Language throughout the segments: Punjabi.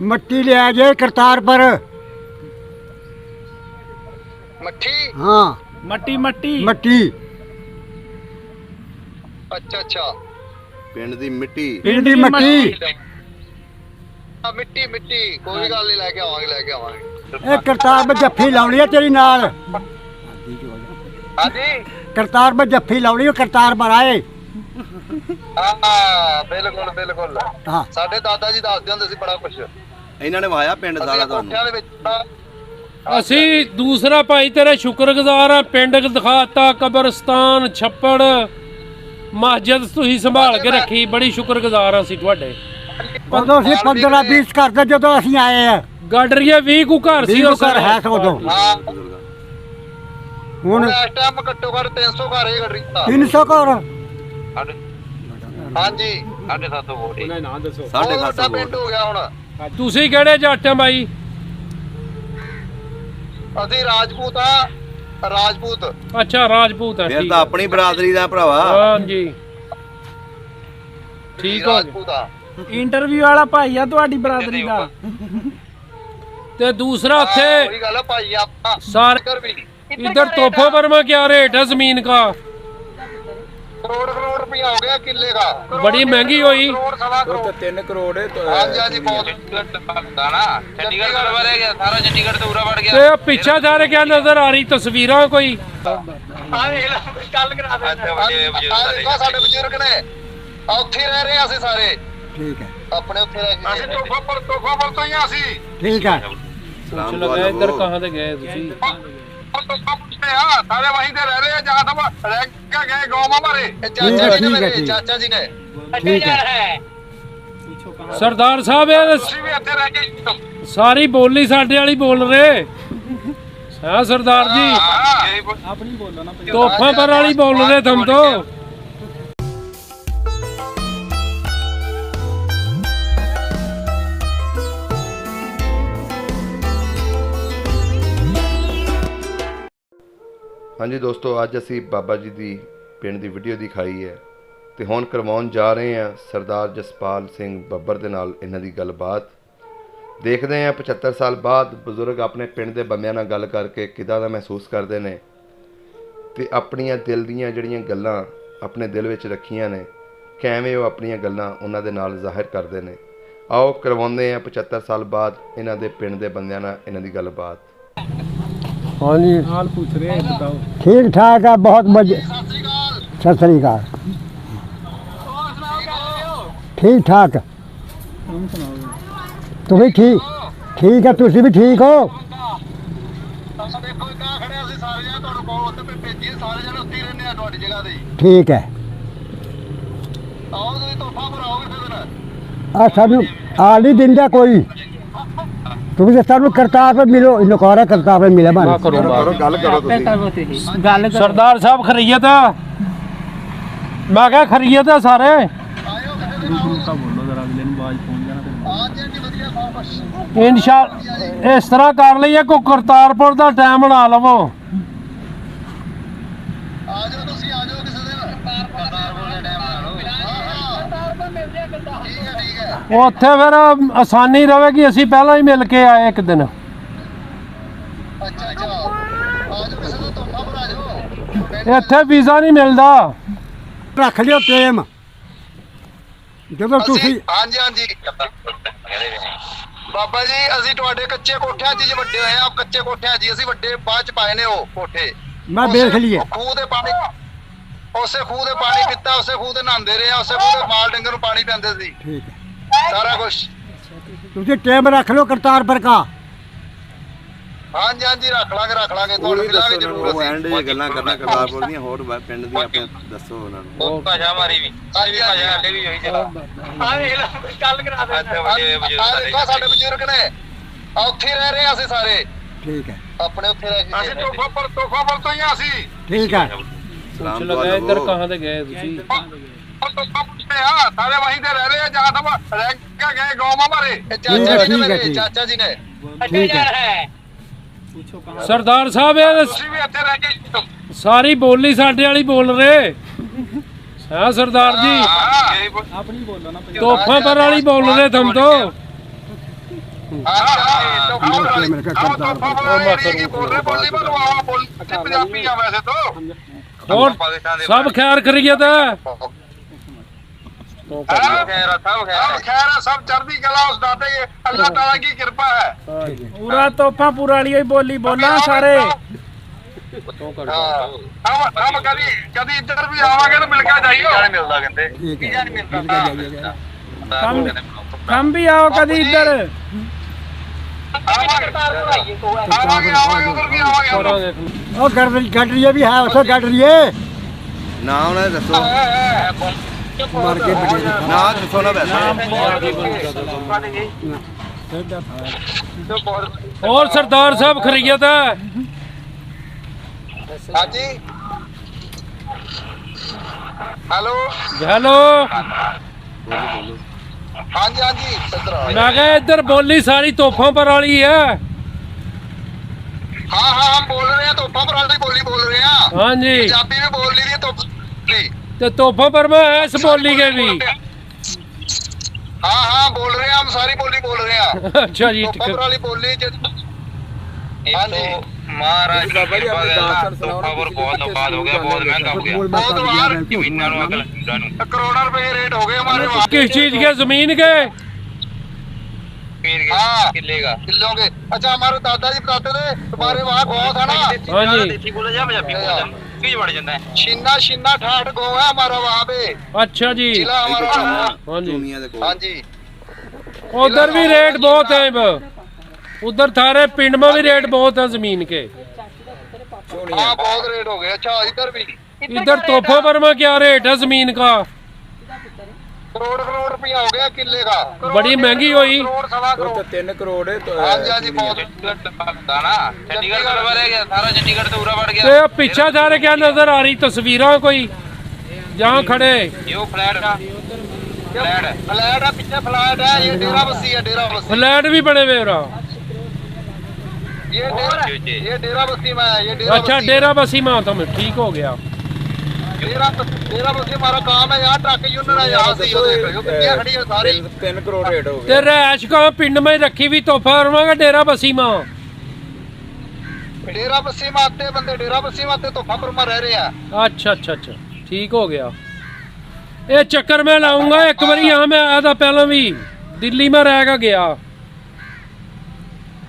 मट्टी ले आ जाए करतार पर। मट्टी? हाँ मट्टी मट्टी मट्टी। अच्छा अच्छा पिंड दी मिट्टी। पिंड दी मट्टी। मिट्टी मिट्टी कोई गल नहीं, लेके आवांगे लेके आवांगे। ए करतार पर जफ्फी लाउनी है तेरी नाल। हाँ जी करतार पर जफ्फी लाउनी है, करतार पर आए। हाँ बिल्कुल बिल्कुल। हाँ साडे दादा जी दसदे हुंदे सी बड़ा कुछ। ਇਹਨਾਂ ਨੇ ਵਾਇਆ ਪਿੰਡ ਸਾਰਾ ਤੁਹਾਨੂੰ। ਕੋਠਿਆਂ ਦੇ ਵਿੱਚ ਅਸੀਂ ਦੂਸਰਾ ਭਾਈ ਤੇਰੇ ਸ਼ੁਕਰਗੁਜ਼ਾਰ ਆ। ਪਿੰਡ ਦਿਖਾਤਾ, ਕਬਰਸਤਾਨ, ਛੱਪੜ, ਮਸਜਿਦ ਤੁਸੀਂ ਸੰਭਾਲ ਕੇ ਰੱਖੀ। ਬੜੀ ਸ਼ੁਕਰਗੁਜ਼ਾਰ ਆ ਅਸੀਂ ਤੁਹਾਡੇ। ਉਦੋਂ ਅਸੀਂ 15-20 ਘਰ ਤੇ ਜਦੋਂ ਅਸੀਂ ਆਏ ਆ। ਗਾਡਰੀਏ 20 ਕੁ ਘਰ ਸੀ ਉਸ ਘਰ ਹੈ ਉਦੋਂ। ਹਾਂ ਹੁਣ ਇਸ ਟਾਈਮ ਘੱਟੋ ਘੱਟ 300 ਘਰ ਹੈ ਗੱਡੀ ਦਾ। 300 ਘਰ। ਹਾਂਜੀ 750 ਵੋਟ। ਉਹਨਾਂ ਨਾਂ ਦੱਸੋ। ਸਾਢੇ ਬਹੁਤ 700 ਵੱਡਾ ਪਿੰਡ ਹੋ ਗਿਆ ਹੁਣ। ਤੁਸੀਂ ਕਿਹੜੇ ਜੱਟ ਆ ਬਾਈ? ਅਸੀਂ ਰਾਜਪੂਤ ਆ। ਰਾਜਪੂਤ। ਅੱਛਾ ਰਾਜਪੂਤ ਆ। ਫਿਰ ਠੀਕ ਤਾਂ ਆ। ਆਪਣੀ ਬਰਾਦਰੀ ਦਾ ਭਰਾਵਾ। ਹਾਂਜੀ ਠੀਕ ਹੋ ਗਿਆ। ਰਾਜਪੂਤ ਆ। ਇੰਟਰਵਿਊ ਵਾਲਾ ਭਾਈ ਆ ਤੁਹਾਡੀ ਬਰਾਦਰੀ ਦਾ। ਤੇ ਦੂਸਰਾ ਉੱਥੇ ਉਹੀ ਗੱਲ ਆ ਭਾਈ ਆਪਾਂ ਸਾਰ ਇੱਧਰ ਵੀ इधर तोहफा वर्मा क्या रेट है जमीन का? करोड़ रुपया हो गया किले का। बड़ी महंगी हुई। करोड़ सवा करोड़। 3 करोड़ है तो हाँ जी हाँ जी बहुत। चंडीगढ़ बराबर है क्या? सारा चंडीगढ़ तो पूरा बढ़ गया। ते पीछे सारे क्या नजर आ रही तस्वीरां कोई? ਸਾਡੇ ਬਜ਼ੁਰਗ ਨੇ ਉੱਥੇ ਰਹਿ ਰਹੇ ਅਸੀਂ ਸਾਰੇ। ਠੀਕ ਹੈ ਆਪਣੇ ਉੱਥੇ ਰਹਿ ਕੇ ਅਸੀਂ ਤੋਹਫਾ ਪਰ ਤੋਂ ਹੀ ਆ ਅਸੀਂ। ਠੀਕ ਹੈ। कुछ लगा इधर कहाँ से गए तुसी? ਸਾਰੇ ਵਹੀਂ ਤੇ ਰਹਿ ਰਹੇ ਆ। ਜਾਂ ਤਾਂ ਰਹਿ ਕੇ ਗਏ ਗਾਂਵ ਹਮਾਰੇ। ਚਾਚਾ ਜੀ ਨੇ ਮੇਰੇ ਚਾਚਾ ਜੀ ਨੇ। ठीक है। सरदार साहब ये ਤੁਸੀਂ ਵੀ ਇੱਥੇ ਰਹਿ ਕੇ सारी बोली साडे वाली बोल रहे। हाँ सरदार जी ਆਪਣੀ ਬੋਲੋ ਨਾ। तोहफा पर वाली बोल रहे तुम तो। ਹਾਂਜੀ ਦੋਸਤੋ, ਅੱਜ ਅਸੀਂ ਬਾਬਾ ਜੀ ਦੀ ਪਿੰਡ ਦੀ ਵੀਡੀਓ ਦਿਖਾਈ ਹੈ ਤੇ ਹੁਣ ਕਰਵਾਉਣ ਜਾ ਰਹੇ ਹਾਂ ਸਰਦਾਰ ਜਸਪਾਲ ਸਿੰਘ ਬੱਬਰ ਦੇ ਨਾਲ ਇਹਨਾਂ ਦੀ ਗੱਲਬਾਤ। ਦੇਖਦੇ ਹਾਂ 75 ਸਾਲ ਬਾਅਦ ਬਜ਼ੁਰਗ ਆਪਣੇ ਪਿੰਡ ਦੇ ਬੰਦਿਆਂ ਨਾਲ ਗੱਲ ਕਰਕੇ ਕਿੱਦਾਂ ਦਾ ਮਹਿਸੂਸ ਕਰਦੇ ਨੇ ਤੇ ਆਪਣੀਆਂ ਦਿਲ ਦੀਆਂ ਜਿਹੜੀਆਂ ਗੱਲਾਂ ਆਪਣੇ ਦਿਲ ਵਿੱਚ ਰੱਖੀਆਂ ਨੇ ਕਿਵੇਂ ਉਹ ਆਪਣੀਆਂ ਗੱਲਾਂ ਉਹਨਾਂ ਦੇ ਨਾਲ ਜ਼ਾਹਿਰ ਕਰਦੇ ਨੇ। ਆਓ ਕਰਵਾਉਂਦੇ ਹਾਂ 75 ਸਾਲ ਬਾਅਦ ਇਹਨਾਂ ਦੇ ਪਿੰਡ ਦੇ ਬੰਦਿਆਂ ਨਾਲ ਇਹਨਾਂ ਦੀ ਗੱਲਬਾਤ। हाँ जी ਹਾਲ ਪੁੱਛ ਰਹੇ ਬਤਾਓ। ठीक ठाक है बहुत मजे। सत श्री अकाल। ठीक ठाक। ਹੁਣ ਸੁਣਾਓ। तुम भी ठीक? ठीक है तुम भी ठीक हो? ਦੇਖੋ ਇੱਦਾਂ ਖੜੇ ਅਸੀਂ ਸਾਰੇ ਜਣੇ ਤੁਹਾਨੂੰ ਕੋਲ ਉੱਤੇ ਭੇਜੀਏ। ਸਾਰੇ ਜਣੇ ਉੱਥੇ ਹੀ ਰਹਿੰਦੇ ਆ ਤੁਹਾਡੀ ਜਗ੍ਹਾ ਤੇ। ठीक है। ਆਓ ਤੁਸੀਂ ਤੋਹਫਾ ਪਰ ਆਓਗੇ ਫਿਰ ਦਿਨ। आ सानू आ नहीं दिंदा कोई। तुम तो सानू करतार पर मिलो। नौकरा करतार पर मिले मारे। ਗੱਲ ਕਰੋ ਤੁਸੀਂ। ਗੱਲ सरदार साहब खरीयत है। मैं क्या खरीयत है सारे। ਆਇਓ ਕਿਸੇ ਦਿਨ ਆਓ। ਤਾਂ ਬੋਲੋ ਜ਼ਰਾ ਅਗਲੇ ਨੂੰ ਆਵਾਜ਼ ਪਹੁੰਚ ਜਾਣਾ ਫਿਰ। ਆ ਜੀ ਜੀ ਵਧੀਆ ਸਭ ਕੁਛ। इंशा इस तरह कर लईए को करतारपुर का टाइम बना लवो। ਆ ਜਾਓ ਤੁਸੀਂ ਆ ਜਾਓ ਕਿਸੇ ਦਿਨ। ਕਰਤਾਰਪੁਰ ਦਾ ਟਾਈਮ ਬਣਾ ਲਓ। ਕਰਤਾਰਪੁਰ ਮਿਲਦੇ ਆ ਕਰਤਾਰਪੁਰ। ਠੀਕ ਹੈ ਠੀਕ ਹੈ। ਉੱਥੇ ਫਿਰ ਆਸਾਨੀ ਰਹੇਗੀ। ਅਸੀਂ ਪਹਿਲਾਂ ਹੀ ਮਿਲ ਕੇ ਆਏ ਇੱਕ ਦਿਨ। ਅੱਛਾ ਅੱਛਾ ਆ ਜਾਓ ਕਿਸੇ ਦਿਨ ਤੋਹਫਾ ਪਰ ਆ ਜਾਓ। ਇੱਥੇ ਵੀਜ਼ਾ ਨਹੀਂ ਮਿਲਦਾ। रख लियो टाइम ਜਦੋਂ ਤੁਸੀਂ। ਹਾਂਜੀ ਹਾਂਜੀ ਬਾਬਾ ਜੀ ਅਸੀਂ ਤੁਹਾਡੇ ਕੱਚੇ ਕੋਠਿਆਂ 'ਚ ਜੀ ਵੱਡੇ ਹੋਏ ਆ। ਕੱਚੇ ਕੋਠਿਆਂ 'ਚ ਹੀ ਅਸੀਂ ਵੱਡੇ ਬਾਅਦ 'ਚ ਪਾਏ ਨੇ ਉਹ ਕੋਠੇ। मैं देख लिए। ਖੂਹ ਦੇ ਪਾਣੀ ਉਸੇ ਖੂਹ ਦੇ ਪਾਣੀ ਪੀਤਾ। ਉਸੇ ਖੂਹ ਦੇ ਨਹਾਉਂਦੇ ਰਹੇ ਆ। ਉਸੇ ਖੂਹ ਦੇ ਮਾਲ ਡੰਗਰ ਨੂੰ ਪਾਣੀ ਪਿਆਉਂਦੇ ਸੀ। ठीक है। ਸਾਰਾ ਕੁਝ। तुम टाइम रख लो करतार पर का। ਹਾਂਜੀ ਹਾਂਜੀ ਰੱਖ ਲਾਂਗੇ ਉਹ ਤੁਹਾਨੂੰ ਵੀ ਮਿਲਾਂਗੇ ਦੱਸੋ ਜ਼ਰੂਰ ਉਹ ਅਸੀਂ। ਐਂਡ ਜੇ ਗੱਲਾਂ ਕਰਨਾ ਕਰਤਾਰਪੁਰ ਦੀਆਂ ਹੋਰ ਪਿੰਡ ਦੀਆਂ ਆਪਣੇ ਦੱਸੋ ਉਹਨਾਂ ਨੂੰ। ਉਹ ਭਾਸ਼ਾ ਮਾਰੀ ਵੀ ਸਾਡੀ ਭਾਸ਼ਾ ਹਲੇ ਵੀ ਹੋਈ ਜਰਾ। ਆ ਵੇਖ ਲਓ ਗੱਲ ਕਰਾ ਦੇ। ਦੇਖੋ ਸਾਡੇ ਬਜ਼ੁਰਗ ਨੇ ਉੱਥੇ ਹੀ ਰਹਿ ਰਹੇ ਆ ਅਸੀਂ ਸਾਰੇ। ठीक है। ਆਪਣੇ ਉੱਥੇ ਰਹਿ ਕੇ ਅਸੀਂ ਤੋਹਫਾ ਪਰ ਤੋਂ ਹੀ ਆ ਅਸੀਂ। ठीक है। ਸਲਾਮ ਕੁਛ ਲਗਾ ਇਧਰ ਕਹਾਂ ਤੇ ਗਏ ਤੁਸੀਂ? ਤੋਹਫਾ ਪੁੱਛਦੇ ਆ। ਸਾਰੇ ਵਹੀਂ ਤੇ ਰਹਿ ਰਹੇ ਆ। ਜਾਂ ਤਾਂ ਰਹਿ ਕੇ ਗਏ ਗਾਂਵ ਹਮਾਰੇ। ਚਾਚਾ ਜੀ ਨੇ ਮੇਰੇ ਚਾਚਾ ਜੀ ਨੇ। ठीक है। ਪੁੱਛੋ ਕਹਾਂ। सरदार साहब ये ਤੁਸੀਂ ਵੀ ਇੱਥੇ ਰਹਿ ਕੇ सारी बोली साडे वाली बोल रहे। हाँ सरदार जी ਆਪਣੀ ਬੋਲੋ ਨਾ। तोहफा पर वाली बोल रहे तुम तो। ਪੰਜਾਬੀ ਆ ਵੈਸੇ ਤੋਂ ਹੋਰ ਸਭ ਖੈਰ ਕਰੀਏ ਤਾਂ खैर है सब चढ़ती कला उस दाते ये अल्लाह ताला की कृपा है ਪੂਰਾ ਤੋਹਫਾ ਪੂਰਾ ਵਾਲੀ ਬੋਲੀ ਬੋਲਾਂ ਸਾਰੇ हम कभी कभी इधर भी आवागे तो मिलकर जाइए मिलता कहते हम भी आओ कदी इधर आवागे आवागे उधर भी आवागे ਉਹ ਗੱਡਰੀਏ ਵੀ ਹੈ ਉੱਥੇ ਗੱਡਰੀਏ ਨਾ ਉਹਨਾਂ ਨੇ ਦੱਸੋ ਮਾਰ ਕੇ ਬਟੇ ਨਾ ਦੱਸੋ ਨਾ ਵੈਸੇ ਹੋਰ ਸਰਦਾਰ ਸਾਹਿਬ ਖਰੀਅਤ ਹੈ हाँ जी हेलो ਹੈਲੋ हाँ जी इधर आओ। ਮੈਂ ਕਿਹਾ ਇੱਧਰ ਬੋਲੀ ਸਾਰੀ ਤੋਹਫਾਂ ਪਰ ਵਾਲੀ ਹੈ हाँ हम बोल रहे हैं तो वाली बोली बोल रहे हैं ਹਾਂਜੀ पंजाबी में बोल ली तो ਤੇ ਤੋਹਫਾਂ ਪਰ ਮੈਂ ਇਸ ਬੋਲੀ ਕੇ ਵੀ हाँ बोल रहे हैं हम सारी बोली बोल रहे हैं ਅੱਛਾ ਜੀ तो वाली बोली हाँ जी महाराज का खबर बहुत औकात हो गया बहुत महंगा हो गया बहुत बार जमीनां नु अकल नु करोड़ों रुपए रेट हो गए हमारे वहाँ किस चीज के जमीन के हाँ। किलेगा किलों के अच्छा हमारे दादाजी बताते थे तुम्हारे वहाँ गाँव था ना हाँ जी देसी बोला जा पंजाबी बोला जा की बढ़ जाता है छिन्ना ठाठ गाँव है हमारा वहाँ पे अच्छा जी जिला हमारा हाँ जी हाँ जी उधर भी रेट बहुत है उधर थारे पिंड में भी रेट बहुत है जमीन के हाँ बहुत रेट हो गए अच्छा इधर भी इधर तोहफा पर में क्या रेट है जमीन का करोड़ रुपया हो गया किले का बड़ी महंगी हुई करोड़ सवा करोड़ 3 करोड़ हाँ जी बहुत ना चंडीगढ़ का रह गया सारा चंडीगढ़ तो पूरा बढ़ गया ते पीछे थारे क्या नजर आ रही तस्वीरें कोई जहाँ खड़े ये वो फ्लैट का फ्लैट फ्लैट है पीछे फ्लैट है ये डेरा बस्सी है डेरा बस्सी फ्लैट भी बने हुए रहा ये डेरा बस्सी में है ये डेरा अच्छा बस्सी। डेरा बसी में तो मैं ठीक हो गया डेरा बस्सी हमारा काम है यहाँ ट्रक यूनियन है यहाँ से ये देखो ये कितनी खड़ी है सारी 3 करोड़ रेट हो ते रैश कहाँ पिंड में रखी हुई तोहफा का डेरा बसी में डेरा बस्सी में आते बंदे डेरा बस्सी में आते तो फपर में रह रहे हैं अच्छा अच्छा अच्छा ठीक हो गया ये चक्कर में लाऊंगा एक बार यहाँ में आया था पहले भी दिल्ली में रह के गया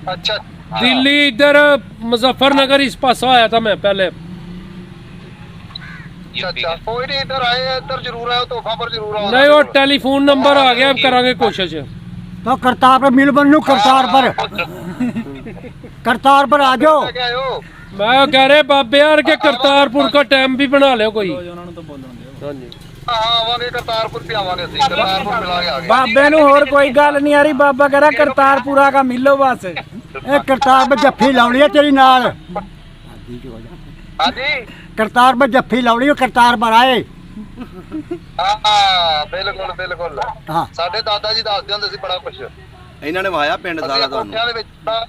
अच्छा दिल्ली इधर मुजफ्फरनगर इस पास आया था मैं पहले अच्छा कोई नहीं इधर आए इधर जरूर आए तो फपर जरूर आओ नहीं वो टेलीफोन नंबर आ गया अब करांगे कोशिश तो करतार पर मिल बनू करतार पर आ जाओ क्या आए हो मैं कह रहे बाबे यार के करतारपुर का टाइम भी बना लो कोई ਉਹਨਾਂ ਨੂੰ ਤਾਂ ਬੋਲਣ ਦਿਓ हाँ जी हाँ आवांगे करतारपुर भी आवांगे ਅਸੀਂ करतारपुर मिला के आगे ਬਾਬੇ ਨੂੰ ਹੋਰ ਕੋਈ ਗੱਲ ਨਹੀਂ ਆ ਰਹੀ ਬਾਬਾ ਕਹਿੰਦਾ ਕਰਤਾਰਪੁਰਾ ਦਾ ਮਿਲੋ ਬਸ ਇਹ ਕਰਤਾਰ ਪਰ ਜੱਫੀ ਲਾਉਣੀ ਹੈ ਤੇਰੀ ਨਾਲ हाँ जी ਕਰਤਾਰ ਪਰ ਜੱਫੀ ਲਾਉਣੀ ਉਹ ਕਰਤਾਰ ਪਰ ਆਏ ਹਾਂ ਬਿਲਕੁਲ ਹਾਂ ਸਾਡੇ ਦਾਦਾ ਜੀ ਦੱਸਦੇ ਹੁੰਦੇ ਸੀ ਬੜਾ ਕੁਝ ਇਹਨਾਂ ਨੇ ਵਾਇਆ ਪਿੰਡ ਸਾਰਾ ਅਸੀਂ ਤੁਹਾਨੂੰ ਕੋਠਿਆਂ ਦੇ ਵਿੱਚ ਤਾਂ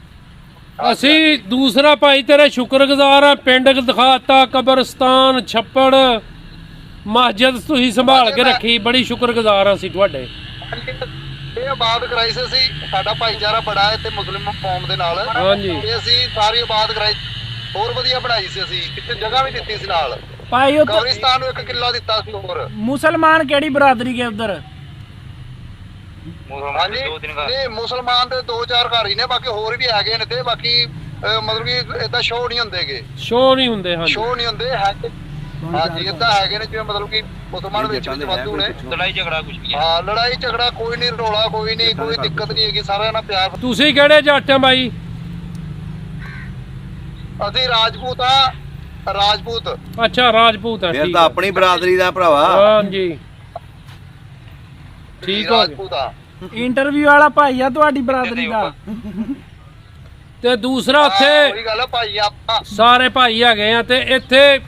ਅਸੀਂ ਦੂਸਰਾ ਭਾਈ ਤੇਰੇ ਸ਼ੁਕਰਗੁਜ਼ਾਰ ਆ ਪਿੰਡ ਦਿਖਾਤਾ ਕਬਰਸਤਾਨ ਛੱਪੜ ਮਸਜਿਦ ਤੁਸੀਂ ਸੰਭਾਲ ਕੇ ਰੱਖੀ ਬੜੀ ਸ਼ੁਕਰਗੁਜ਼ਾਰ ਆ ਅਸੀਂ ਤੁਹਾਡੇ ਇਹ ਆਬਾਦ ਕਰਾਈ ਸੀ ਅਸੀਂ ਸਾਡਾ ਭਾਈਚਾਰਾ ਬੜਾ ਹੈ ਤੇ ਮੁਸਲਿਮ ਕੌਮ ਦੇ ਨਾਲ ਹਾਂਜੀ। ਤੇ ਅਸੀਂ ਸਾਰੀ ਆਬਾਦ ਕਰਾਈ ਹੋਰ ਵਧੀਆ ਬਣਾਈ ਸੀ ਅਸੀਂ ਕਿਤੇ ਜਗ੍ਹਾ ਵੀ ਦਿੱਤੀ ਸੀ ਨਾਲ ਭਾਈ ਉਹ ਕਬਰਿਸਤਾਨ ਨੂੰ 1 ਕਿੱਲਾ ਦਿੱਤਾ ਸੀ ਹੋਰ ਮੁਸਲਮਾਨ ਕਿਹੜੀ ਬਰਾਦਰੀ ਕੇ ਉਧਰ ਹਾਂਜੀ ਨਹੀਂ ਮੁਸਲਮਾਨ ਦੇ 2-4 ਘਰ ਹੀ ਨੇ ਬਾਕੀ ਹੋਰ ਵੀ ਹੈਗੇ ਨੇ ਤੇ ਬਾਕੀ ਮਤਲਬ ਕਿ ਇਦਾਂ ਸ਼ੋਅ ਨਹੀਂ ਹੁੰਦੇਗੇ ਸ਼ੋਅ ਨਹੀਂ ਹੁੰਦੇ ਹਾਂਜੀ ਸ਼ੋਅ ਨਹੀਂ ਹੁੰਦੇ ਹੈਗੇ ਹਾਂਜੀ ਇਦਾਂ ਹੈਗੇ ਨੇ ਜਿਵੇਂ ਮਤਲਬ ਕਿ ਮੁਸਲਮਾਨ ਵਿੱਚ ਵਾਧੂ ਨੇ लड़ाई झगड़ा कुछ नहीं है ਹਾਂ ਲੜਾਈ ਝਗੜਾ ਕੋਈ ਨਹੀਂ ਰੋਲਾ ਕੋਈ ਨਹੀਂ ਕੋਈ ਦਿੱਕਤ ਨਹੀਂ ਹੈਗੀ ਸਾਰਿਆਂ ਨਾਲ ਪਿਆਰ ਤੁਸੀਂ ਕਿਹੜੇ ਜੱਟ ਆ ਬਾਈ ਅਸੀਂ ਰਾਜਪੂਤ ਆ ਰਾਜਪੂਤ ਅੱਛਾ ਰਾਜਪੂਤ ਆ ਫਿਰ ਠੀਕ ਤਾਂ ਆ ਆਪਣੀ ਬਰਾਦਰੀ ਦਾ ਭਰਾਵਾ ਹਾਂਜੀ ਠੀਕ ਹੋ ਗਿਆ ਰਾਜਪੂਤ ਆ ਇੰਟਰਵਿਊ ਵਾਲਾ ਭਾਈ ਆ ਤੁਹਾਡੀ ਬਰਾਦਰੀ ਦਾ ਤੇ ਦੂਸਰਾ ਉੱਥੇ ਉਹੀ ਗੱਲ ਆ ਭਾਈ ਆਪਾਂ ਸਾਰੇ ਭਾਈ ਹੈਗੇ ਆ ਤੇ ਇੱਥੇ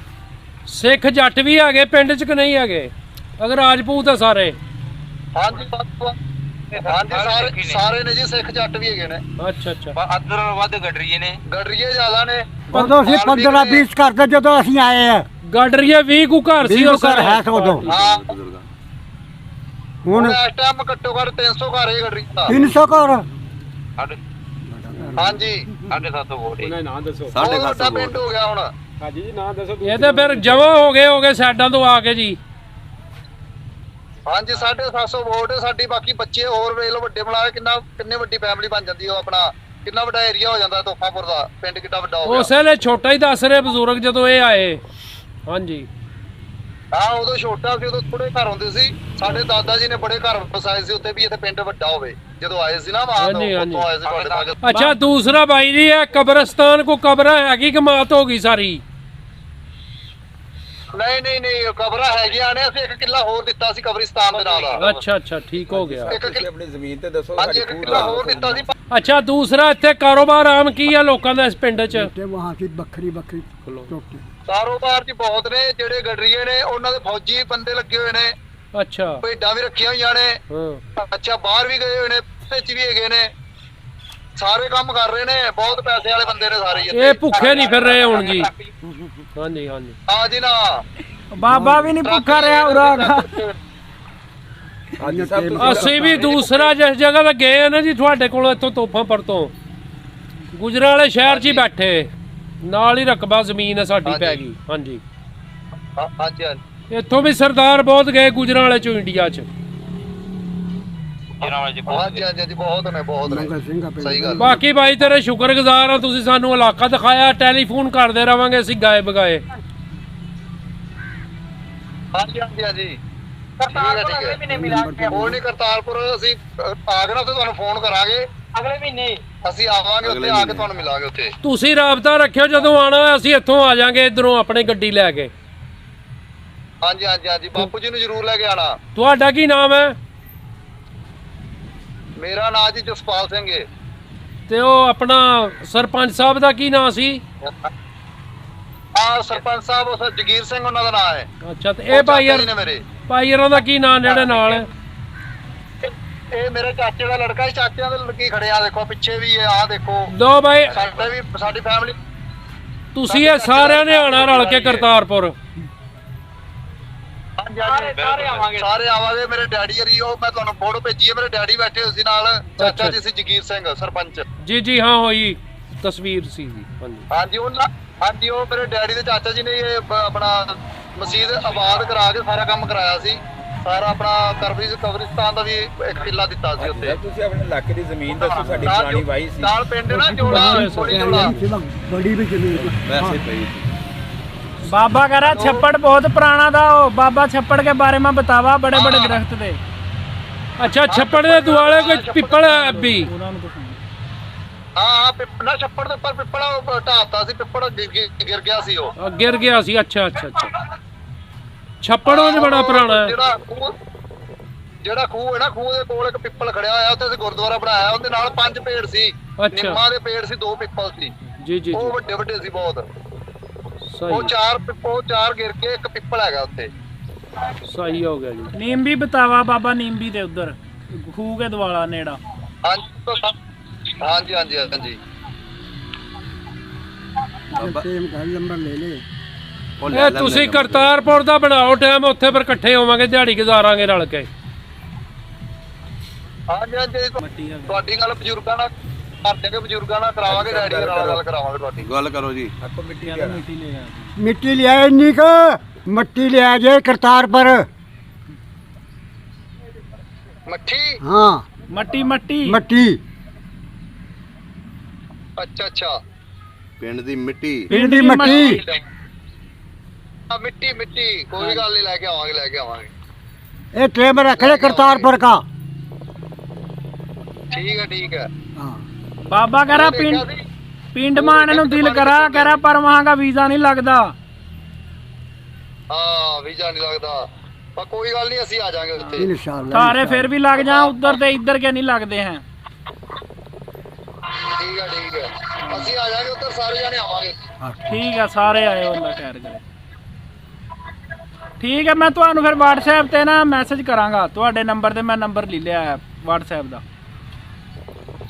ਸਿੱਖ ਜੱਟ ਵੀ ਹੈਗੇ ਪਿੰਡ 'ਚ ਕਿ ਨਹੀਂ ਹੈਗੇ ਅਗਰ ਰਾਜਪੂਤ ਆ ਸਾਰੇ ਹਾਂਜੀ ਸਾਰੇ ਨੇ ਜੀ ਸਿੱਖ ਜੱਟ ਵੀ ਹੈਗੇ ਨੇ ਅੱਛਾ ਅੱਛਾ अदर वध गडरिए ने ਗੜਰੀਏ ਜ਼ਿਆਦਾ ਨੇ ਉਦੋਂ ਅਸੀਂ 15-20 ਕਰਦੇ ਜਦੋਂ ਅਸੀਂ ਆਏ ਆ ਗਾਡਰੀਏ 20 ਕੁ ਘਰ ਸੀ 20 ਉਸ ਘਰ ਹੈ ਸੀ ਉਦੋਂ ਹਾਂ ਹੁਣ ਹੁਣ ਇਸ ਟਾਈਮ ਘੱਟੋ ਘੱਟ 300 ਘਰ ਹੈ ਗੜਰੀ ਦਾ 300 ਘਰ ਸਾਡੇ ਹਾਂਜੀ 750 ਵੋਟ ਬਹੁਤ ਵੱਡਾ ਪਿੰਡ ਹੋ ਗਿਆ ਹੁਣ। ਇਹ ਤੇ ਫਿਰ ਜਮਾ ਹੋ ਗਏ ਸਾਈਡਾਂ ਤੋਂ ਆ ਕੇ ਜੀ। ਹਾਂਜੀ 750 ਵੋਟ ਸਾਡੀ। ਬਾਕੀ ਬੱਚੇ ਹੋਰ ਵੇਖ ਲਓ, ਵੱਡੇ ਬਣਾ ਕੇ ਕਿੰਨੇ ਵੱਡੀ ਫੈਮਿਲੀ ਬਣ ਜਾਂਦੀ। ਉਹ ਆਪਣਾ ਕਿੰਨਾ ਵੱਡਾ ਏਰੀਆ ਹੋ ਜਾਂਦਾ ਤੋਫਾਪੁਰ ਦਾ। ਪਿੰਡ ਕਿੱਡਾ ਵੱਡਾ ਹੋ ਗਿਆ। ਉਸ ਵੇਲੇ ਛੋਟਾ ਹੀ ਦੱਸ ਰਹੇ ਬਜ਼ੁਰਗ ਜਦੋਂ ਇਹ ਆਏ। ਹਾਂਜੀ ਹਾਂ ਉਦੋਂ ਛੋਟਾ ਸੀ, ਉਦੋਂ ਥੋੜੇ ਘਰ ਹੁੰਦੇ ਸੀ। ਸਾਡੇ ਦਾਦਾ ਜੀ ਨੇ ਬੜੇ ਘਰ ਵਸਾਏ ਸੀ ਉੱਥੇ ਵੀ ਇੱਥੇ ਪਿੰਡ ਵੱਡਾ ਹੋਵੇ। ਜਦੋਂ ਆਏ ਸੀ ਨਾ ਹਾਂਜੀ, ਹਾਂਜੀ। ਉੱਥੋਂ ਆਏ ਸੀ ਤੁਹਾਡੇ ਨਾਲ। ਅੱਛਾ ਦੂਸਰਾ ਬਾਈ ਜੀ ਇਹ ਕਬਰਸਤਾਨ ਕੋ ਕਬਰ ਹੈਗੀ ਕਿ ਮਾਤ ਹੋ ਗਈ ਸਾਰੀ? ਨਹੀਂ ਕਬਰਾਂ ਹੈਗੀਆਂ ਨੇ। ਅਸੀਂ 1 ਕਿੱਲਾ ਹੋਰ ਦਿੱਤਾ ਸੀ ਕਬਰਿਸਤਾਨ ਦੇ ਨਾਲ ਦਾ। ਅੱਛਾ ਠੀਕ ਹੋ ਗਿਆ। ਆਪਣੀ ਜ਼ਮੀਨ ਤੇ ਦੱਸੋ। ਹਾਂਜੀ 1 ਕਿੱਲਾ ਹੋਰ ਦਿੱਤਾ ਸੀ। ਅੱਛਾ ਦੂਸਰਾ ਇੱਥੇ ਕਾਰੋਬਾਰ ਆਮ ਕੀ ਆ ਲੋਕਾਂ ਦਾ ਇਸ ਪਿੰਡ 'ਚ? वहाँ की बकरी बकरी चौकी ਕਾਰੋਬਾਰ ਜੀ ਬਹੁਤ ਨੇ। ਜਿਹੜੇ ਗੱਡਰੀਏ ਨੇ ਉਹਨਾਂ ਦੇ ਫੌਜੀ ਬੰਦੇ ਲੱਗੇ ਹੋਏ ਨੇ। ਅੱਛਾ ਭੇਡਾਂ ਵੀ ਰੱਖੀਆਂ ਹੋਈਆਂ ਨੇ। ਹਾਂ ਅੱਛਾ ਬਾਹਰ ਵੀ ਗਏ ਹੋਏ ਨੇ, ਵਿੱਚ ਵੀ ਹੈਗੇ ਨੇ। ਸਾਰੇ ਕੰਮ ਕਰ ਰਹੇ ਨੇ। ਬਹੁਤ ਪੈਸੇ ਵਾਲੇ ਬੰਦੇ ਨੇ ਸਾਰੇ ਹੀ ਇਹ ਭੁੱਖੇ ਨਹੀਂ ਫਿਰ ਰਹੇ ਹੁਣ ਜੀ। ਹਾਂਜੀ ਹਾਂ ਜੀ ਨਾ ਬਾਬਾ ਵੀ ਨਹੀਂ ਭੁੱਖਾ ਰਿਹਾ ਉਰਾ। ਅਸੀਂ ਵੀ ਦੂਸਰਾ ਜਿਸ ਜਗ੍ਹਾ ਤੇ ਗਏ ਆ ਨਾ ਜੀ ਤੁਹਾਡੇ ਕੋਲੋਂ ਇੱਥੋਂ ਤੋਫਾਪੁਰ ਤੋਂ ਗੁਜਰਾਲੇ ਸ਼ਹਿਰ 'ਚ ਹੀ ਬੈਠੇ ਨਾਲ ਹੀ ਰਕਬਾ ਜ਼ਮੀਨ ਹੈ ਸਾਡੀ ਪੈ ਗਈ। ਹਾਂਜੀ ਹਾਂਜੀ ਇੱਥੋਂ ਵੀ ਸਰਦਾਰ ਬਹੁਤ ਗਏ ਗੁਜਰਾਲੇ 'ਚੋਂ ਇੰਡੀਆ 'ਚ। ਹਾਂਜੀ ਬਹੁਤ ਨੇ मंगल सिंह का ਸਹੀ ਗੱਲ। ਬਾਕੀ ਭਾਈ ਤੇਰੇ ਸ਼ੁਕਰਗੁਜ਼ਾਰ ਆ, ਤੁਸੀਂ ਸਾਨੂੰ ਇਲਾਕਾ ਦਿਖਾਇਆ। ਟੈਲੀਫੋਨ ਕਰਦੇ ਰਵਾਂਗੇ ਅਸੀਂ ਗਾਏ ਬਗਾਏ। ਹਾਂਜੀ ਕਰਤਾਰਪੁਰ ਮਹੀਨੇ ਮਿਲਾਂਗੇ। ਹੋਰ ਨਹੀਂ ਕਰਤਾਰਪੁਰ ਅਸੀਂ ਆ ਗਏ ਨਾ ਤੇ ਤੁਹਾਨੂੰ ਫੋਨ ਕਰਾਂਗੇ। ਅਗਲੇ ਮਹੀਨੇ ਅਸੀਂ ਆਵਾਂਗੇ ਉੱਥੇ ਆ ਕੇ ਤੁਹਾਨੂੰ ਮਿਲਾਂਗੇ ਉੱਥੇ। ਤੁਸੀਂ ਰਾਬਤਾ ਰੱਖਿਓ, ਜਦੋਂ ਆਣਾ ਹੋਇਆ ਅਸੀਂ ਇੱਥੋਂ ਆ ਜਾਾਂਗੇ ਇਧਰੋਂ ਆਪਣੀ ਗੱਡੀ ਲੈ ਕੇ। ਹਾਂਜੀ ਬਾਪੂ ਜੀ ਨੂੰ ਜ਼ਰੂਰ ਲੈ ਕੇ ਆਣਾ। ਤੁਹਾਡਾ ਕੀ ਨਾਮ ਹੈ? ਮੇਰਾ ਨਾਮ ਜੀ ਜਸਪਾਲ ਸਿੰਘ ਹੈ। ਤੇ ਉਹ ਆਪਣਾ ਸਰਪੰਚ ਸਾਹਿਬ ਦਾ ਕੀ ਨਾਮ ਸੀ? ਸਰਪੰਚ ਸਾਹਿਬ ਉਹ ਜਗੀਰ ਸਿੰਘ ਉਹਨਾਂ ਦਾ ਨਾਮ ਹੈ। ਅੱਛਾ ਤੇ ਇਹ ਭਾਈ ਨੇ ਮੇਰੇ ਭਾਈ ਇਹਨਾਂ ਦਾ ਕੀ ਨਾਮ ਜਿਹੜੇ ਨਾਲ? ਇਹ ਮੇਰੇ ਚਾਚੇ ਦਾ ਲੜਕਾ ਹੀ। ਚਾਚਿਆਂ ਦੇ ਲੜਕੇ ਖੜੇ ਆ ਦੇਖੋ, ਪਿੱਛੇ ਵੀ ਆ ਦੇਖੋ। ਦੋ ਭਾਈ ਸਾਡੀ ਫੈਮਿਲੀ। ਤੁਸੀਂ ਇਹ ਸਾਰਿਆਂ ਨੇ ਆਣਾ ਰਲ ਕੇ ਕਰਤਾਰਪੁਰ। ਸਾਰੇ ਆਵਾਂਗੇ। ਮੇਰੇ ਡੈਡੀ ਹਰੀ ਉਹ ਮੈਂ ਤੁਹਾਨੂੰ ਫੋਟੋ ਭੇਜੀ ਹੈ। ਮੇਰੇ ਡੈਡੀ ਬੈਠੇ ਹੋਏ ਸੀ ਨਾਲ। ਚਾਚਾ ਜੀ ਸੀ ਜਗੀਰ ਸਿੰਘ ਸਰਪੰਚ। ਜੀ ਹਾਂ ਹੋਈ ਤਸਵੀਰ ਸੀ ਜੀ। ਹਾਂਜੀ ਉਹ ਮੇਰੇ ਡੈਡੀ ਦੇ ਚਾਚਾ ਜੀ ਨੇ ਇਹ ਆਪਣਾ ਮਸਜਿਦ ਆਬਾਦ ਕਰਾ ਕੇ ਸਾਰਾ ਕੰਮ ਕਰਾਇਆ ਸੀ। ਸਾਰਾ ਆਪਣਾ ਕਬਰਿਸਤਾਨ ਦਾ ਵੀ 1 ਕਿੱਲਾ ਦਿੱਤਾ ਸੀ ਉੱਥੇ। ਤੁਸੀਂ ਆਪਣੇ ਇਲਾਕੇ ਦੀ ਜ਼ਮੀਨ ਦੱਸੋ। ਸਾਡੀ ਪੁਰਾਣੀ ਵਾਹੀ ਸੀ। ਨਾਲ ਪਿੰਡ ਨਾ ਜੋੜਾ बड़ी भी जमीन ਵੈਸੇ ਪਈ ਸੀ। बाबा कह रहा छप्पड़ बहुत पुराना था। वो बाबा छप्पड़ के बारे में बतावा। बड़े बड़े दरख्त थे। ਅੱਛਾ ਛੱਪੜ ਦੇ ਦੁਆਲੇ ਕੋਈ ਪਿੱਪਲ ਹੈ ਵੀ? ਹਾਂ ਨਾ ਛੱਪੜ ਦੇ ਉੱਪਰ ਪਿੱਪਲ ਢਾਤਾ ਸੀ। ਪਿੱਪਲ ਗਿਰ ਗਿਆ ਸੀ ਉਹ। ਗਿਰ ਗਿਆ ਸੀ। ਅੱਛਾ ਛੱਪੜ ਉਹ ਬੜਾ ਪੁਰਾਣਾ ਹੈ। ਜਿਹੜਾ ਖੂਹ ਹੈ ਨਾ, ਖੂਹ ਦੇ ਕੋਲ ਇੱਕ ਪਿੱਪਲ ਖੜਿਆ ਹੋਇਆ। ਉੱਥੇ ਗੁਰਦੁਆਰਾ ਬਣਾਇਆ। ਉਹਦੇ ਨਾਲ 5 ਪੇੜ ਸੀ। ਨਿੰਮਾਂ ਦੇ ਪੇੜ ਸੀ, 2 ਪਿੱਪਲ ਸੀ। ਜੀ ਉਹ ਵੱਡੇ ਸੀ ਬਹੁਤ। ਸਹੀ ਉਹ 4 ਗਿਰ ਕੇ 1 ਪਿੱਪਲ ਹੈਗਾ ਉੱਥੇ। ਸਹੀ ਹੋ ਗਿਆ ਜੀ। नीम भी बतावा बाबा। नीम भी थे उधर खूह के द्वारा नेड़ा। ਹਾਂਜੀ नंबर ले ले। ਇਹ ਤੁਸੀਂ ਕਰਤਾਰਪੁਰ ਦਾ ਬਣਾਓ ਟਾਈਮ, ਉੱਥੇ ਫਿਰ ਇਕੱਠੇ ਹੋਵਾਂਗੇ, ਦਿਹਾੜੀ ਗੁਜ਼ਾਰਾਂਗੇ ਰਲ ਕੇ। ਹਾਂਜੀ ਤੁਹਾਡੀ ਗੱਲ ਬਜ਼ੁਰਗਾਂ ਨਾਲ ਕਰ ਦੇਗੇ। ਬਜ਼ੁਰਗਾਂ ਨਾਲ ਕਰਾਵਾਂਗੇ। ਡੈਡੀ ਨਾਲ ਗੱਲ ਕਰਾਵਾਂਗੇ ਤੁਹਾਡੀ। ਗੱਲ ਕਰੋ ਜੀ। मिट्टी ले आए इन्हीं का। मिट्टी ले आ जाए करतार पर। ਮੱਠੀ। हाँ मट्टी मट्टी मिट्टी। ਅੱਛਾ ਪਿੰਡ ਦੀ ਮਿੱਟੀ। पिंड की मिट्टी। ਮਿੱਟੀ ਕੋਈ ਗੱਲ ਨਹੀਂ। ਲੈ ਕੇ ਆਵਾਂਗੇ। ये ट्रेन में रख ले करतारपुर का। ठीक है। हाँ बाबा कह रहा पिंड में आने दिल करा। कह रहा पर वहाँ का वीजा नहीं लगता। हाँ वीजा नहीं लगता। पर कोई गल नहीं, ਅਸੀਂ ਆ ਜਾਾਂਗੇ ਉੱਥੇ। इंशाल्लाह। तारे फिर भी लग जाए उधर से इधर के नहीं लगते हैं। ठीक है। ਅਸੀਂ ਆ ਜਾਾਂਗੇ ਉੱਧਰ। ਸਾਰੇ ਜਾਣੇ ਆਵਾਂਗੇ। ठीक है सारे आए वाला खैर करे। ठीक है मैं ਤੁਹਾਨੂੰ ਫਿਰ WhatsApp ਤੇ ਨਾ ਮੈਸੇਜ ਕਰਾਂਗਾ। ਤੁਹਾਡੇ ਨੰਬਰ ਤੇ ਮੈਂ ਨੰਬਰ ਲੈ ਲਿਆ ਹੈ WhatsApp ਦਾ।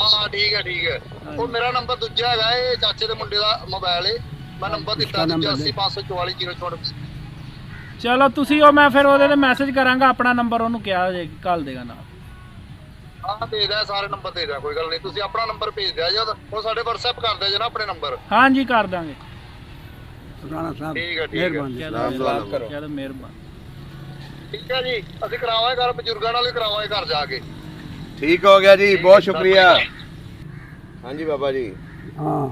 ਹਾਂ ਠੀਕ ਹੈ। ਉਹ ਮੇਰਾ ਨੰਬਰ ਦੂਜਾ ਹੈਗਾ। ਇਹ ਚਾਚੇ ਦੇ ਮੁੰਡੇ ਦਾ ਮੋਬਾਈਲ ਹੈ। ਮੈਂ ਨੰਬਰ ਦਿੱਤਾ 855440 ਚਲੋ ਤੁਸੀਂ ਉਹ ਮੈਂ ਫਿਰ ਉਹਦੇ ਤੇ ਮੈਸੇਜ ਕਰਾਂਗਾ। ਆਪਣਾ ਨੰਬਰ ਉਹਨੂੰ ਕਿਹਾ ਜੇ ਘੱਲ ਦੇਗਾ ਨਾਲ। ਹਾਂ ਭੇਜ ਦਿਆ, ਸਾਰੇ ਨੰਬਰ ਦੇ ਦਿਆ, ਕੋਈ ਗੱਲ ਨਹੀਂ। ਤੁਸੀਂ ਆਪਣਾ ਨੰਬਰ ਭੇਜ ਦਿਆ ਜੀ, ਉਹ ਸਾਡੇ WhatsApp ਕਰ ਦਿਆ ਜੀ ਨਾ ਆਪਣੇ ਨੰਬਰ। ਹਾਂਜੀ ਕਰ ਦਾਂਗੇ। ਰਾਣਾ ਸਾਹਿਬ ਠੀਕ ਹੈ, ਠੀਕ ਹੈ। ਮਿਹਰਬਾਨੀ। ਚਲੋ ਮਿਹਰਬਾਨੀ। ਠੀਕ ਹੈ ਜੀ, ਅਸੀਂ ਕਰਾਵਾਂਗੇ ਗੱਲ ਬਜ਼ੁਰਗਾਂ ਨਾਲ ਵੀ ਕਰਾਵਾਂਗੇ ਘਰ ਜਾ ਕੇ। ਠੀਕ ਹੋ ਗਿਆ ਜੀ, ਬਹੁਤ ਸ਼ੁਕਰੀਆ। ਹਾਂਜੀ ਬਾਬਾ ਜੀ, ਹਾਂ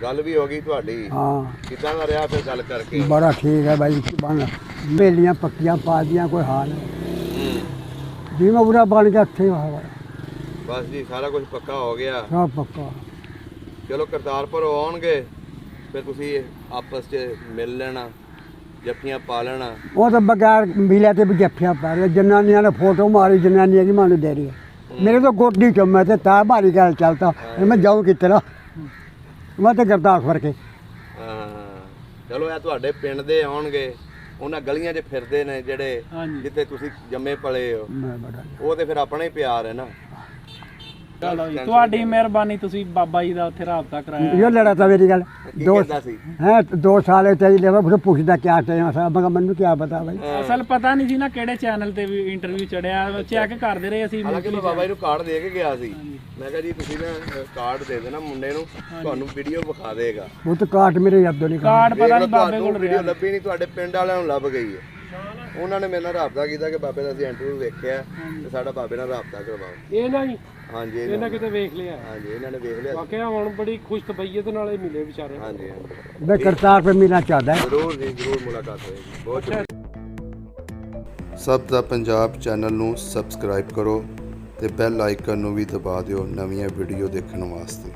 ਗੱਲ ਵੀ ਹੋ ਗਈ ਤੁਹਾਡੀ। ਹਾਂ ਕਿੱਦਾਂ ਦਾ ਰਿਹਾ ਫਿਰ ਗੱਲ ਕਰਕੇ? ਬੜਾ ਠੀਕ ਹੈ ਭਾਈ। ਬਣ ਬੇਲੀਆਂ ਪੱਕੀਆਂ ਪਾ ਦੀਆਂ, ਕੋਈ ਹਾਲ ਨਹੀਂ। ਜਿਵੇਂ ਪੂਰਾ ਬਣ ਗਿਆ ਇੱਥੇ ਹੋਇਆ ਬਸ ਜੀ ਸਾਰਾ ਕੁਝ ਪੱਕਾ ਹੋ ਗਿਆ। ਸਭ ਪੱਕਾ। ਚਲੋ ਕਰਤਾਰਪੁਰ ਆਉਣਗੇ ਫਿਰ ਤੁਸੀਂ ਆਪਸ 'ਚ ਮਿਲ ਲੈਣਾ, ਜੱਫੀਆਂ ਪਾ ਲੈਣਾ। ਉਹ ਤਾਂ ਬਗੈਰ ਮਿਲਿਆ ਤੇ ਵੀ ਜੱਫੀਆਂ ਪਾ ਰਹੇ। ਜਨਾਨੀਆਂ ਨੇ ਫੋਟੋ ਮਾਰੀ, ਜਨਾਨੀਆਂ की मानो दे रही है मेरे तो गोदी चो, मैं तो ता भारी गल चलता मैं जाऊँ किस तरह, मैं तो गुरदासपुर के। ਹਾਂ ਚਲੋ ਇਹ ਤੁਹਾਡੇ ਪਿੰਡ ਦੇ ਆਉਣਗੇ, ਉਹਨਾਂ ਗਲੀਆਂ 'ਚ ਫਿਰਦੇ ਨੇ ਜਿਹੜੇ ਜਿੱਥੇ ਤੁਸੀਂ ਜੰਮੇ ਪਲੇ ਹੋ, मैं बड़ा ਉਹ ਤੇ ਫਿਰ ਆਪਣਾ ਹੀ ਪਿਆਰ ਹੈ ਨਾ। ਚਲੋ ਜੀ ਤੁਹਾਡੀ ਮਿਹਰਬਾਨੀ, ਤੁਸੀਂ ਬਾਬਾ ਜੀ ਦਾ ਉੱਥੇ ਰਾਬਤਾ ਕਰਾਇਆ। यो लड़ा था मेरी गल ਕੀ दो ਕਹਿੰਦਾ ਸੀ? है 2 साल चाहिए फिर पूछता क्या चाहिए साहब, मैं मैनू क्या पता भाई। ਅਸਲ ਪਤਾ ਨਹੀਂ ਸੀ ਨਾ ਕਿਹੜੇ ਚੈਨਲ ਤੇ ਵੀ ਇੰਟਰਵਿਊ ਚੜਿਆ, ਚੈੱਕ ਕਰਦੇ ਰਹੇ ਅਸੀਂ। ਹਾਲਾਂਕਿ ਮੈਂ ਬਾਬਾ ਜੀ ਨੂੰ ਕਾਰਡ ਦੇ ਕੇ ਗਿਆ ਸੀ। ਮੈਂ ਕਿਹਾ ਜੀ ਤੁਸੀਂ ਨਾ ਕਾਰਡ ਦੇ ਦੇਣਾ ਮੁੰਡੇ ਨੂੰ, ਤੁਹਾਨੂੰ ਵੀਡੀਓ ਵਿਖਾ ਦੇਗਾ। वो तो काट मेरे यादों नहीं ਕਾਰਡ ਪਤਾ ਨਹੀਂ ਬਾਬੇ ਤੁਹਾਨੂੰ ਕੋਲ ਵੀਡੀਓ ਰਿਹਾ। ਲੱਭੀ ਨਹੀਂ, ਤੁਹਾਡੇ ਪਿੰਡ ਵਾਲਿਆਂ ਨੂੰ ਲੱਭ ਗਈ ਹੈ। ਉਹਨਾਂ ਨੇ ਮੇਰੇ ਨਾਲ ਰਾਬਤਾ ਕੀਤਾ ਕਿ ਬਾਬੇ ਦਾ ਅਸੀਂ ਇੰਟਰਵਿਊ ਵੇਖਿਆ ਤੇ ਸਾਡਾ ਬਾਬੇ ਨਾਲ ਰਾਬਤਾ ਕਰਵਾਓ। ਇਹ ਨਾ ਹੀ ਹਾਂਜੀ ਇਹਨਾਂ ਕਿਤੇ ਵੇਖ ਲਿਆ। ਹਾਂਜੀ ਇਹਨਾਂ ਨੇ ਵੇਖ ਲਿਆ। ਵਾਕਿਆ ਹੁਣ ਬੜੀ ਖੁਸ਼ ਤਬੀਅਤ ਨਾਲ ਇਹ ਮਿਲੇ ਵਿਚਾਰੇ। ਹਾਂਜੀ ਹਾਂਜੀ मैं करतार पे मिलना चाहता है। ਜ਼ਰੂਰ ਜੀ, ਜ਼ਰੂਰ ਮੁਲਾਕਾਤ ਹੋਏਗੀ। ਬਹੁਤ ਸ਼ੁਕਰੀਆ। ਸਭ ਦਾ ਪੰਜਾਬ ਚੈਨਲ ਨੂੰ ਸਬਸਕ੍ਰਾਈਬ ਕਰੋ ਤੇ ਬੈਲ ਆਈਕਨ ਨੂੰ ਵੀ ਦਬਾ ਦਿਓ ਨਵੀਆਂ ਵੀਡੀਓ ਦੇਖਣ ਵਾਸਤੇ।